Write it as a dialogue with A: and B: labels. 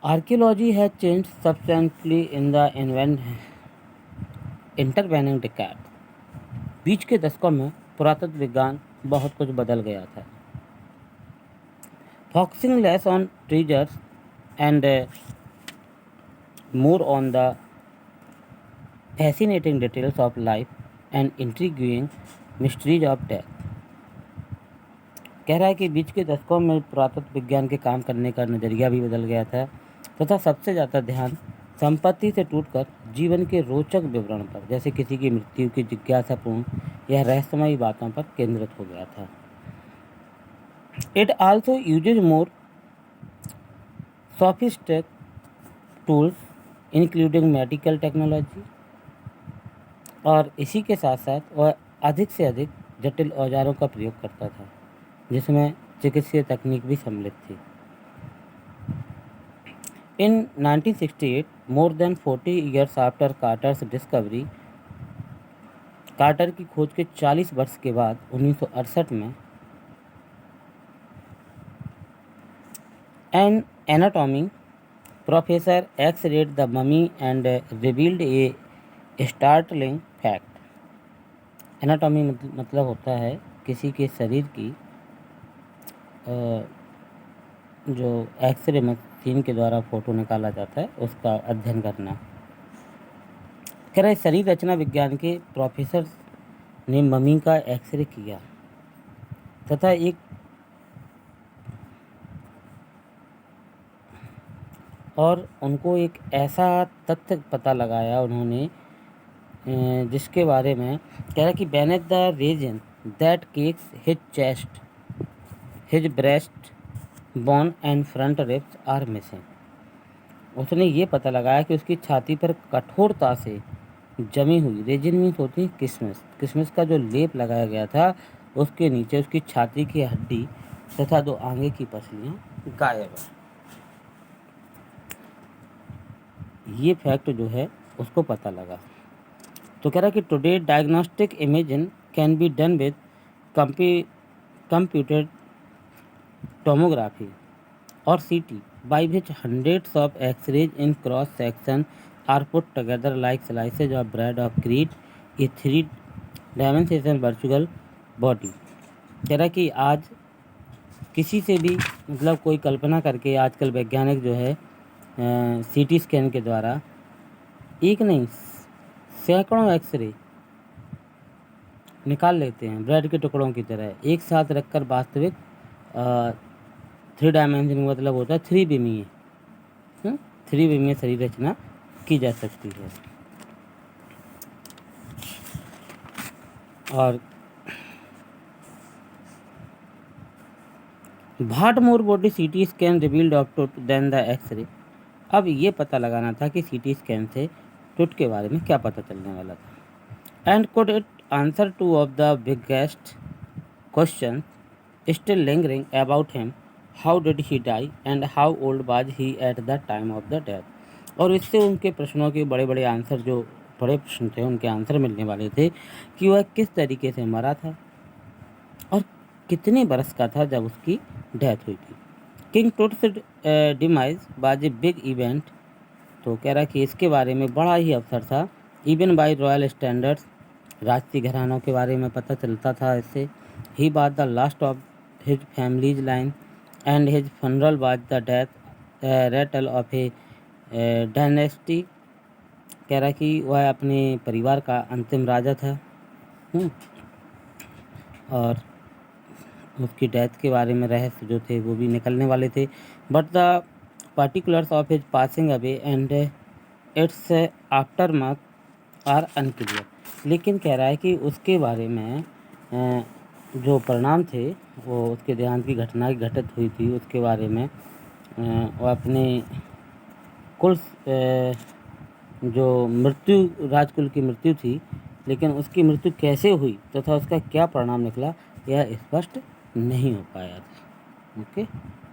A: Archaeology has changed substantially in the intervening decades. बीच के दशकों में पुरातत्व विज्ञान बहुत कुछ बदल गया था. Focusing less on treasures and more on the fascinating details of life and intriguing mysteries of death. कह रहा है कि बीच के दशकों में पुरातत्व विज्ञान के काम करने का नज़रिया भी बदल गया था तथा सबसे ज़्यादा ध्यान संपत्ति से टूटकर जीवन के रोचक विवरण पर, जैसे किसी की मृत्यु की जिज्ञासापूर्ण या रहस्यमयी बातों पर केंद्रित हो गया था. It also uses more sophisticated tools including medical technology, और इसी के साथ साथ वह अधिक से अधिक जटिल औजारों का प्रयोग करता था जिसमें चिकित्सीय तकनीक भी सम्मिलित थी. In 1968, more than 40 years after Carter's discovery, Carter की खोज के 40 वर्ष के बाद 1968 में an anatomy professor x-rayed the mummy and revealed a startling fact. Anatomy मतलब होता है किसी के शरीर की जो एक्सरे मशीन के द्वारा फोटो निकाला जाता है उसका अध्ययन करना. कह रहे शरीर रचना विज्ञान के प्रोफेसर ने मम्मी का एक्सरे किया तथा एक और उनको एक ऐसा तथ्य पता लगाया उन्होंने जिसके बारे में कह रहा कि beneath the region that cakes his chest, his breast bone and front ribs are missing. उसने ये पता लगाया कि उसकी छाती पर कठोरता से जमी हुई, रेजिन मीन्स होती है किशमिश, किशमिश का जो लेप लगाया गया था उसके नीचे उसकी छाती की हड्डी तथा 2 आगे की पसलियाँ गायब है. ये फैक्ट जो है उसको पता लगा. तो कह रहा है कि today diagnostic imaging can be done with computer tomography और CT by which hundreds of X-rays in cross section are put together like slices of bread or create a 3-dimensional virtual body. कह रहा है कि आज किसी से भी मतलब कोई कल्पना करके आजकल वैज्ञानिक जो है CT स्कैन के द्वारा एक नहीं सैकड़ों एक्सरे निकाल लेते हैं ब्रेड के टुकड़ों की तरह एक साथ रखकर वास्तविक 3 डायमेंशन मतलब होता है 3 विमीय शरीर रचना की जा सकती है. और but more body CT scan revealed of toot then the X-ray. अब ये पता लगाना था कि CT स्कैन से टूट के बारे में क्या पता चलने वाला था. And could it answer 2 of the biggest question still lingering about him, how did he die and how old was he at the time of the death. और इससे उनके प्रश्नों के बड़े बड़े आंसर, जो बड़े प्रश्न थे उनके आंसर मिलने वाले थे कि वह किस तरीके से मरा था और कितने बरस का था जब उसकी डेथ हुई थी. King Toots demise was a big event. तो कह रहा कि इसके बारे में बड़ा ही अवसर था. इवन बाय रॉयल स्टैंडर्ड्स, राजसी घरानों के बारे में पता चलता था इससे. He was the last of his families line and his funeral was the death Ratle of A dynasty. कह रहा कि वह अपने परिवार का अंतिम राजा था. और उसकी डेथ के बारे में रहस्य जो थे वो भी निकलने वाले थे. But the particulars of his passing away and its aftermath are unclear. लेकिन कह रहा है कि उसके बारे में जो परिणाम थे वो उसके देहांत की घटना घटित हुई थी उसके बारे में वो अपने कुल जो मृत्यु राजकुल की मृत्यु थी लेकिन उसकी मृत्यु कैसे हुई तथा उसका क्या परिणाम निकला यह स्पष्ट नहीं हो पाया था. ओके.